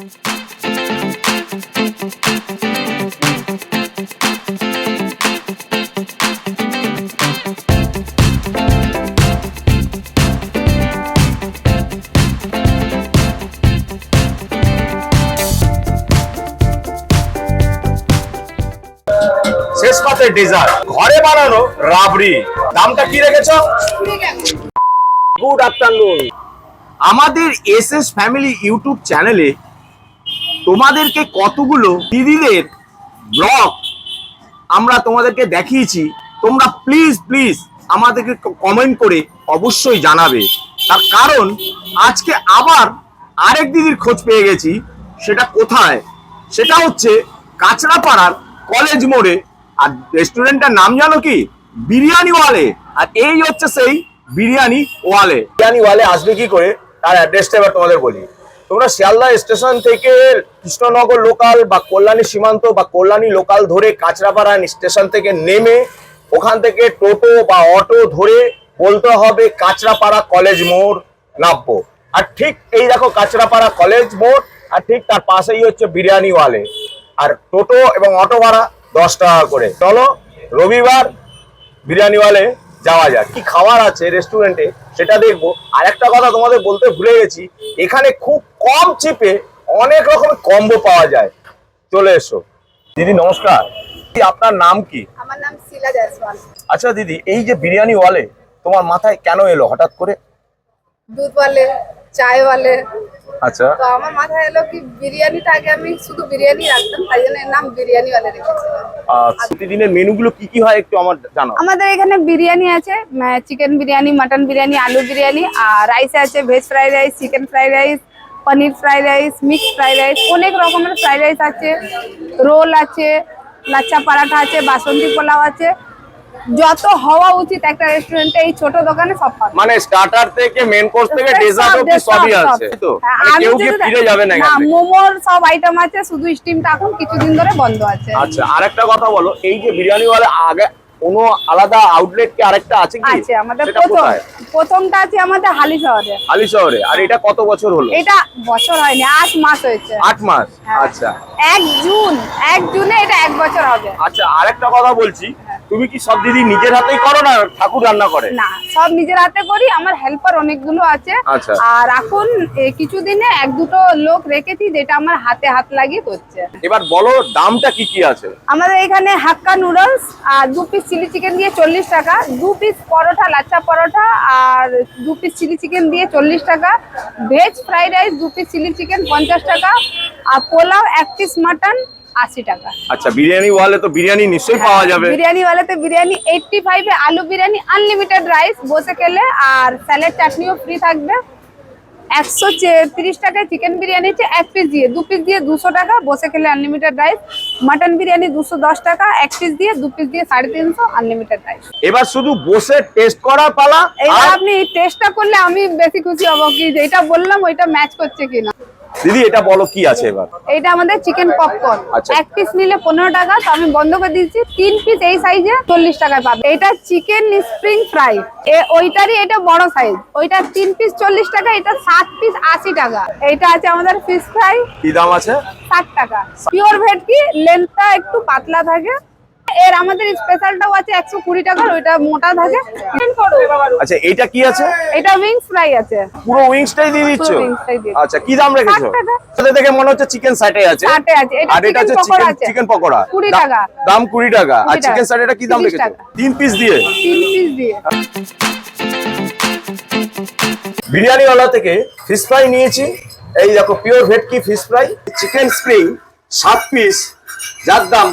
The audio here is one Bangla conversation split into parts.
শেষ পাতে ডেজার্ট, ঘরে বানানো রাবড়ি। দামটা কি রেখেছো? Good afternoon. আমাদের এসএস ফ্যামিলি ইউটিউব চ্যানেলে তোমাদেরকে কতগুলো দিদিদের ব্লগ আমরা তোমাদেরকে দেখিয়েছি। তোমরা প্লিজ প্লিজ আমাদেরকে কমেন্ট করে অবশ্যই জানাবে। তার কারণ আজকে আবার আরেক দিদির খোঁজ পেয়ে গেছি। সেটা কোথায়? সেটা হচ্ছে কাঁচরাপাড়ার কলেজ মোড়ে। আর রেস্টুরেন্টটার নাম জানো কি? বিরিয়ানি ওয়ালে। আর এই হচ্ছে সেই বিরিয়ানি ওয়ালে। বিরিয়ানি ওয়ালে আসবে কি করে তার অ্যাড্রেসটা এবার তোমাদের বলি। তোমরা শিয়ালদা স্টেশন থেকে কৃষ্ণনগর লোকাল বা কল্যাণী সীমান্ত বা কল্যাণী লোকাল ধরে কাঁচরাপাড়া স্টেশন থেকে নেমে ওখান থেকে টোটো বা অটো ধরে বলতে হবে কাঁচরাপাড়া কলেজ মোড় নামবো। আর ঠিক এই দেখো কাঁচরাপাড়া কলেজ মোড়, আর ঠিক তার পাশেই হচ্ছে বিরিয়ানি ওয়ালে। আর টোটো এবং অটো ভাড়া 10 টাকা করে। চলো রবিবার বিরিয়ানি ওয়ালে যাওয়া যাক। কি খাবার আছে রেস্টুরেন্টে সেটা দেখবো। আর একটা কথা তোমাদের বলতে ভুলে গেছি, এখানে খুব কম চিপে অনেক রকমের কম্বো পাওয়া যায়। চলে এসো। দিদি নমস্কার, আপনার নাম কি? আমার নাম শিলা জয়সওয়াল। আচ্ছা দিদি, এই যে বিরিয়ানি ওয়ালে তোমার মাথায় কেন এলো হঠাৎ করে? দুধ ওয়ালে, চায় ওয়ালে। আচ্ছা, তো আমার মাথায় এলো কি বিরিয়ানিটা আগে আমি শুধু বিরিয়ানি রাখতাম, তাই জন্য এর নাম বিরিয়ানি ওয়ালে রেখেছিলাম। প্রতিদিনের মেনুগুলো কি কি হয় একটু আমার জানাও। আমাদের এখানে বিরিয়ানি আছে, চিকেন বিরিয়ানি, মাটন বিরিয়ানি, আলু বিরিয়ানি, আর রাইস আছে veg fried rice, chicken fried rice, paneer fried rice, mix fried rice, অনেক রকমের ফ্রাইড রাইস আছে, রোল আছে, লাচ্ছা পরাঠা আছে, বাসন্তী পোলাও আছে। যত হওয়া উচিত একটা রেস্টুরেন্টে এই ছোট দোকানে সব পাবে। মানে স্টার্টার থেকে মেন কোর্স থেকে ডেজার্ট অবধি সবই আছে তো? মানে কেউ কি ফিরে যাবে না? না, মোমোর সব আইটেম আছে, শুধু স্টিমটা এখন কিছুদিন ধরে বন্ধ আছে। আচ্ছা, আরেকটা কথা বলো, এই যে বিরিয়ানি ওয়ালা আগে কোনো আলাদা আউটলেট কি আরেকটা আছে কি? আছে আমাদের। সেটা কোথায়? প্রথমটা আছে আমাদের হালি শহরে। হালি শহরে। আর এটা কত বছর হলো? এটা বছর হয়নি, 8 মাস হয়েছে। 8 মাস। হ্যাঁ। আচ্ছা, 1 জুনে এটা 1 বছর হবে। আচ্ছা আরেকটা কথা বলছি, তুমি কি সব দিদি নিজের হাতেই করো না ঠাকুর রান্না করে? না, সব নিজের হাতে করি। আমার হেল্পার অনেকগুলো আছে। আচ্ছা। আর এখন কিছুদিনে 1-2টো লোক রেখেছি যেটা আমার হাতে হাত লাগিয়ে করছে। এবার বলো দামটা কি কি আছে? আমাদের এখানে হাক্কা নুডলস আর 2 পিস চিলি চিকেন দিয়ে 40 টাকা, 2 পিস পরোটা লাচ্ছা পরোটা আর 2 পিস চিলি চিকেন দিয়ে 40 টাকা, veg fried rice 2 piece chilli chicken 50 টাকা, আর পোলাও 1 পিস মাটন 80 টাকা। আচ্ছা, বিরিয়ানি ওয়ালে তো বিরিয়ানি নিশ্চয়ই পাওয়া যাবে। বিরিয়ানি ওয়ালাতে বিরিয়ানি 85 এ আলু বিরিয়ানি, আনলিমিটেড রাইস বসে খেলে, আর স্যালাড চাটনিও ফ্রি থাকবে। 130 টাকায় চিকেন বিরিয়ানি হচ্ছে 1 পিস দিয়ে, 2 পিস দিয়ে 200 টাকা, বসে খেলে আনলিমিটেড রাইস। মাটন বিরিয়ানি 210 টাকা, 1 পিস দিয়ে, 2 পিস দিয়ে 350, আনলিমিটেড রাইস। এবার শুধু বসে টেস্ট করার পালা। এইবার আপনি টেস্টটা করলে আমি বেশি খুশি হব কি যেটা বললাম ওইটা ম্যাচ করছে কিনা। দিদি এটা বলো কি আছে এবার? এটা আমাদের চিকেন পপকর্ন। আচ্ছা। 1 পিস নিলে 15 টাকা, তো আমি বন্ধ করে দিচ্ছি। 3 পিস এই সাইজে 40 টাকায় পাবে। এটা চিকেন স্প্রিং ফ্রাই, ওইটারই এটা বড় সাইজ, ওইটা 3 পিস 40 টাকা, এটা 7 পিস 80 টাকা। এটা আছে আমাদের ফিশ ফ্রাই, কি দাম আছে? 60 টাকা। পিওর ভেটকি, লেন্থটা একটু পাতলা থাকে। এর আমাদের স্পেশালটাও আছে 120 টাকার, ওইটা মোটা থাকে। আচ্ছা, এইটা কি আছে? এটা উইংস ফ্রাই আছে। পুরো উইংসটাই দিয়ে দিচ্ছ? পুরো উইংসটাই দিয়ে। আচ্ছা, কি দাম রেখেছো? 60 টাকা। এটা দেখে মনে হচ্ছে চিকেন সাইটে আছে। 60 আছে। এটা আর এটা হচ্ছে চিকেন পকোড়া আছে। চিকেন পকোড়া 20 টাকা। দাম 20 টাকা। আর 20 চিকেন টাকা। সাইটেটা কি দাম 30 রেখেছো? টাকা। 3 পিস দিয়ে। 3 পিস দিয়ে। বিরিয়ানি ওয়ালা থেকে ফিশ ফ্রাই নিয়েছি। এই দেখো পিওর ভেটকি fish fry, chicken spring 7 piece, যার দাম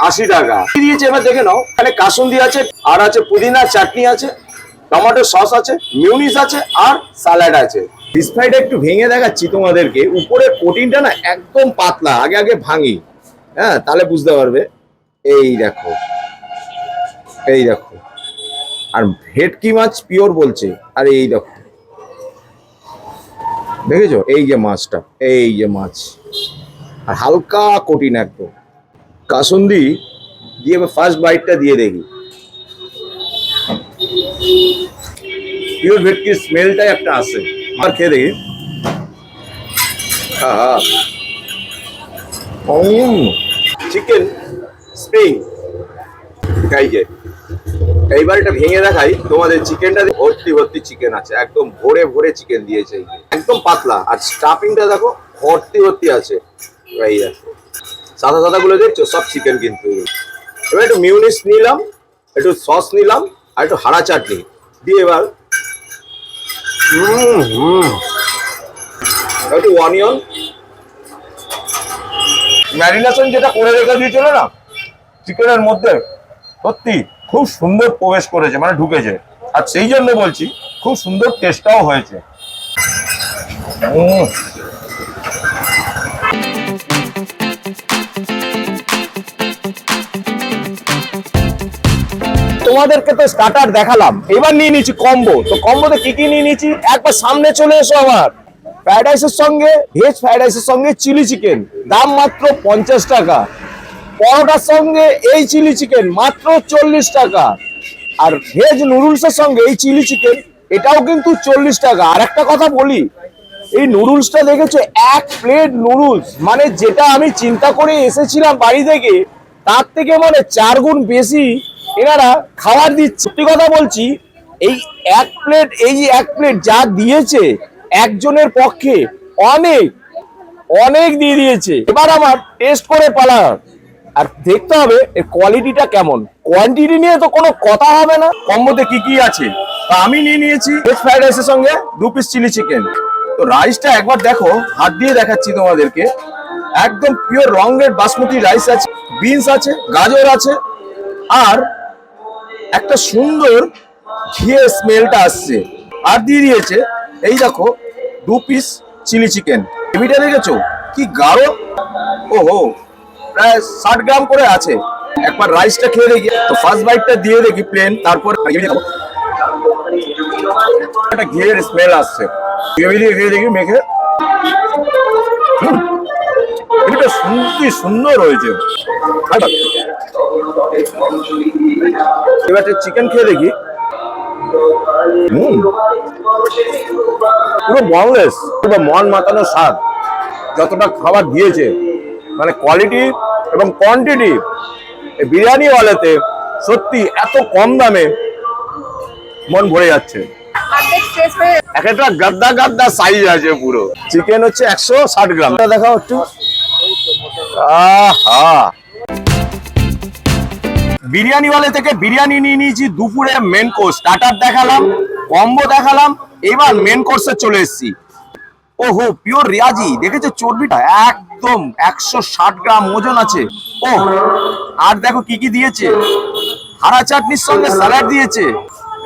80 টাকা। কি দিয়েছে এবার দেখে নাও। এখানে কাসুন্দি আছে, আর আছে পুদিনা চাটনি আছে, টমেটো সস আছে, মিউনিস আছে, আর স্যালাড আছে। ফিশ ফ্রাইটা একটু ভেঙে দেখাচ্ছি তোমাদেরকে। উপরের কোটিংটা না একদম পাতলা, আগে আগে ভাঙি, হ্যাঁ তাহলে বুঝতে পারবে। এই দেখো, এই দেখো, আর ভেটকি মাছ পিওর বলছে। আর এই দেখো, দেখেছো এই যে মাছটা, এই যে মাছ, আর হালকা কোটিন একদম। কাসুন্দি দিয়ে ফার্স্ট বাইটটা দিয়ে দেখি। পিওর ভেটকির স্মেলটাই একটা আসে। আর খেয়ে দেখি। চিকেন স্প্রিং, এই যে এইবার এটা ভেঙে দেখাই তোমাদের। চিকেনটা ভর্তি ভর্তি চিকেন আছে, একদম ভরে ভরে চিকেন দিয়েছে, একদম পাতলা। আর স্টাফিংটা দেখো ভর্তি ভর্তি আছে, এই দেখো সাদা সাদা গুলো দেখছো সব চিকেন কিন্তু। এবার একটু মিউনিস নিলাম, একটু সস নিলাম, আর একটু হারা চাটনি দিয়ে এবার একটু অনিয়ন ম্যারিনেশন যেটা করে রেখে দিয়েছিল না চিকেনের মধ্যে, সত্যি খুব সুন্দর প্রবেশ করেছে, মানে ঢুকেছে। আর সেই জন্য বলছি খুব সুন্দর টেস্টটাও হয়েছে। তোমাদেরকে তো স্টার্টার দেখালাম, এবার নিয়ে নিচ্ছি কম্বো। তো কম্বোতে কি কি নিয়ে নিচ্ছি একবার সামনে চলে এসো আমার। ফ্রাইড রাইসের সঙ্গে ভেজ ফ্রাইড রাইসের সঙ্গে চিলি চিকেন, দাম মাত্র 50 টাকা। পরোটার সঙ্গে এই চিলি চিকেন মাত্র 40 টাকা। আর ভেজ নুডলসের সঙ্গে এই চিলি চিকেন এটাও কিন্তু 40 টাকা। আর একটা কথা বলি, এই নুডলসটা দেখেছো, এক প্লেট নুডলস মানে যেটা আমি চিন্তা করে এসেছিলাম বাড়ি থেকে তার থেকে মানে 4 গুণ বেশি এনারা খাবার দিচ্ছে। সত্যি কথা বলছি, এই এক প্লেট যা দিয়েছে একজনের পক্ষে অনেক অনেক দিয়ে দিয়েছে। এবার আমার টেস্ট করে পালা আর দেখতে হবে এর কোয়ালিটিটা কেমন। কোয়ান্টিটি নিয়ে তো কোনো কথা হবে না। কম্বোতে কি কি আছে, তা আমি নিয়ে নিয়েছি ভেজ ফ্রাইড রাইসের সঙ্গে 2 পিস চিলি চিকেন। তো রাইসটা একবার দেখো, হাত দিয়ে দেখাচ্ছি তোমাদেরকে, একদম পিওর রং রেড বাসমতি রাইস আছে, বিনস আছে, গাজর আছে, আর একটা সুন্দর ঘিয়ে স্মেলটা আসছে। আর দিয়ে দিয়েছে এই দেখো 2 পিস চিলি চিকেন। গ্রেভিটা দেখেছো কি গাঢ়, ওহো প্রায় 60 গ্রাম করে আছে। একবার রাইসটা খেয়ে দেখি, তো ফার্স্ট বাইটটা দিয়ে দেখি প্লেন, তারপর একটা ঘিয়ের স্মেল আসছে, গ্রেভি দিয়ে খেয়ে দেখি মেখে। এটা সুন্দর হয়েছে। এবার চিকেন খেয়ে দেখি, পুরো বনলেস, পুরো মন মাতানো স্বাদ। যতটা খাবার দিয়েছে মানে কোয়ালিটি এবং কোয়ান্টিটি, বিরিয়ানি ওয়ালাতে সত্যি এত কম দামে মন ভরে যাচ্ছে। এক একটা গাদ্দা গাদ্দা সাইজ আছে পুরো। চিকেন হচ্ছে 160 গ্রাম। দেখাও একটু, আহা বিরিয়ানি ওয়ালা থেকে বিরিয়ানি নিয়ে নিয়েছি। দুপুরে মেন কোর্স, স্টার্টার দেখালাম, কম্বো দেখালাম, এবার মেন কোর্সে চলে এসেছি। ওহো পিওর রিয়াজি, দেখেছো চর্বিটা একদম 160 গ্রাম ওজন আছে। ও আর দেখো কি কি দিয়েছে, হারা চাটনির সঙ্গে স্যালাড দিয়েছে।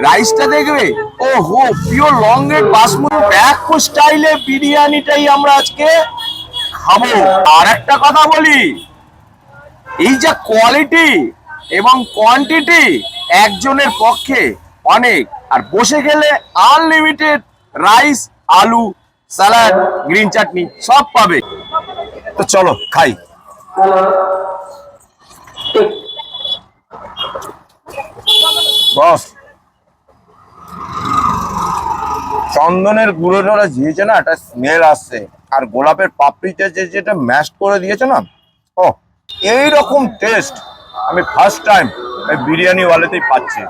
রাইসটা দেখবে, ওহো pure long red basmati back foot স্টাইলে বিরিয়ানিটাই আমরা আজকে খাবো। আর একটা কথা বলি, এই যে কোয়ালিটি এবং কোয়ান্টিটি একজনের পক্ষে অনেক। আর বসে গেলে আনলিমিটেড রাইস, আলু, স্যালাড, গ্রিন চাটনি সব পাবে। তো চলো খাই। বস চন্দনের গুঁড়োটা দিয়েছে না, একটা স্মেল আসছে। আর গোলাপের পাপড়িতে যেটা ম্যাশ করে দিয়েছে না, ও এইরকম টেস্ট আমি ফার্স্ট টাইম এই বিরিয়ানি ওয়ালাতেই পাচ্ছি।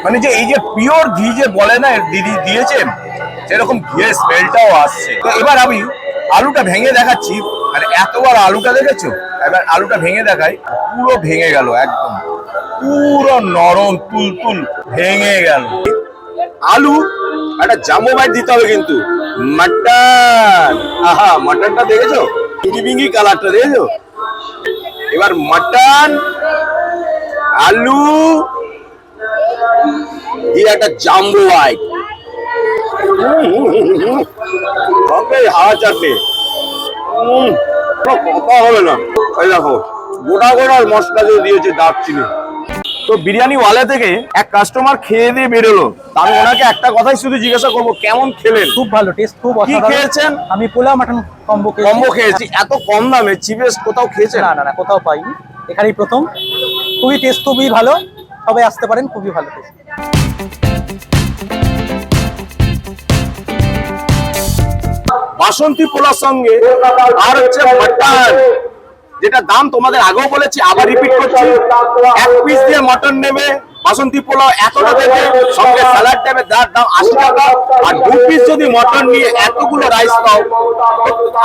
মানে যে এই যে পিওর ঘি যে বলে না দিদি দিয়েছে, সেরকম ঘিয়ের স্মেলটাও আসছে। তো এবার আমি আলুটা ভেঙে দেখাচ্ছি। আর এতবার আলুটা দেখেছো, এবার আলুটা ভেঙে দেখাই। পুরো ভেঙে গেল, একদম পুরো নরম তুলতুল ভেঙে গেল। আলু একটা জাম্বো বাইট দিতে হবে কিন্তু। মাটন, আহা মাটনটা দেখেছো, পিঙ্কি পিঙ্কি কালারটা দেখেছো। এবার মাটন, আলু দিয়ে একটা জাম্বো বাইট, হাওয়া চাটনি, কথা হবে না। এই দেখো গোটা গোটা মশলা দিয়ে দিয়েছে, দারচিনি। তো বিরিয়ানি ওয়ালা থেকে এক কাস্টমার খেয়ে দিয়ে বেরোলো। আমি ওনাকে একটা কথাই শুধু জিজ্ঞাসা করবো, কেমন খেলেন? খুব ভালো টেস্ট, খুব কি খেয়েছেন? আমি পোলাও মাটন কম্বো খেয়েছি। এত কম দামে চিপেস্ট কোথাও খেয়েছেন? না না, কোথাও পাইনি, এখানেই প্রথম। খুবই টেস্ট, খুবই ভালো, সবাই আসতে পারেন, খুবই ভালো টেস্ট। বাসন্তী পোলার সঙ্গে আর হচ্ছে মাটন, যেটা দাম তোমাদের আগেও বলেছি, আবার রিপিট করছি, 1 পিস দিয়ে মটন নেবে বাসন্তী পোলাও এতটা দেবে, সঙ্গে স্যালাড দেবে, যার দাম 80 টাকা। আর 2 পিস যদি মটন নিয়ে এতগুলো রাইস পাও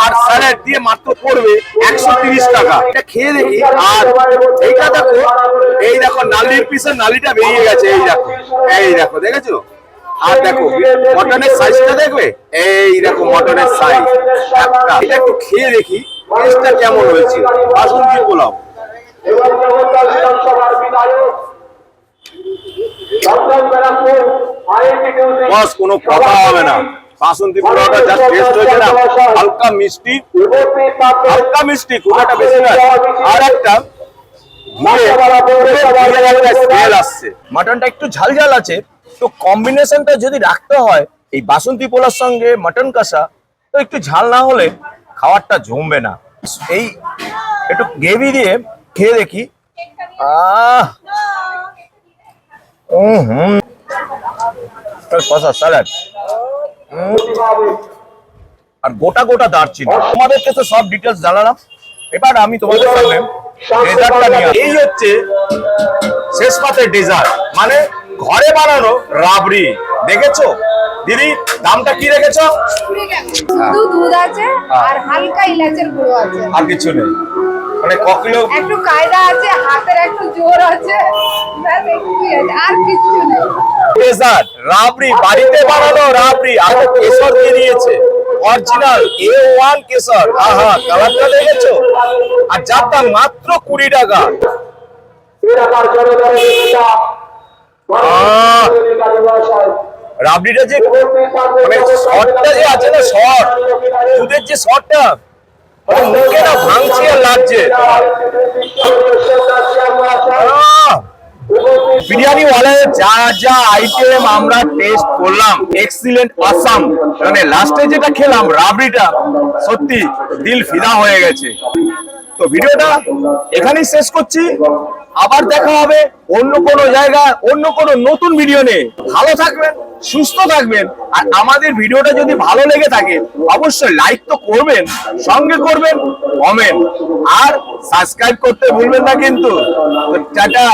আর স্যালাড দিয়ে মাত্র পড়বে 130 টাকা। এটা খেয়ে দেখি। আর এইটা দেখো, এই দেখো নালির পিসের নালিটা বেরিয়ে গেছে, এই দেখো দেখেছো? আর দেখো মটনের সাইজটা দেখবে, এই দেখো মটনের সাইজ একটা। এটা একটু খেয়ে দেখি টেস্টটা কেমন হয়েছে বাসন্তী পোলাও। বস কোনো কথা হবে না, বাসন্তী পোলাওটা যা টেস্ট হয়েছে না, হালকা মিষ্টি, খুব একটা বেশি নয়। আর একটা স্মেল আসছে, মাটনটা একটু ঝাল ঝাল আছে। তো কম্বিনেশনটা যদি রাখতে হয় এই বাসন্তী পোলার সঙ্গে মটন কষা, তো একটু ঝাল না হলে খাবারটা জমবে না। এই একটু গ্রেভি দিয়ে খেয়ে দেখি। কষা স্যালাড আর গোটা গোটা দারচিনি। তোমাদের কাছে সব ডিটেলস জানালাম, এবার আমি তোমাদের সামনে ডেজার্টটা নিয়ে এই হচ্ছে শেষ পাতের ডেজার্ট, মানে ঘরে বানানো রাবড়ি। দেখেছো দিদি, দামটা কি রেখেছো? শুধু দুধ আছে আর হালকা ইলাচের গুঁড়ো আছে, আর কিছু নেই, মানে ক কিলো? একটু কায়দা আছে, হাতের একটু জোর আছে, ব্যাস একটুই আছে, আর কিছু নেই। ডেজার্ট রাবড়ি, বাড়িতে বানানো রাবড়ি, আর কেশর দিয়ে দিয়েছে, অরিজিনাল A1 কেশর। আহা, কালারটা দেখেছো? আর যার দাম মাত্র 20 টাকা। রাবড়িটা যে মানে শর্টটা যে আছে না, শর্ট দুধের যে শর্টটা, মুখে না ভাঙছে আর লাগছে। বিরিয়ানি ওয়ালায় যা যা আইটেম আমরা টেস্ট করলাম, এক্সিলেন্ট, আসাম, মানে লাস্টে যেটা খেলাম রাবড়িটা, সত্যি দিল ফিদা হয়ে গেছে। তো ভিডিওটা এখানেই শেষ করছি, আবার দেখা হবে অন্য কোনো জায়গায় অন্য কোনো নতুন ভিডিও নিয়ে। ভালো থাকবেন, সুস্থ থাকবেন। আর আমাদের ভিডিওটা যদি ভালো লেগে থাকে অবশ্যই লাইক তো করবেন, সঙ্গে করবেন কমেন্ট, আর সাবস্ক্রাইব করতে ভুলবেন না কিন্তু। তো টাটা।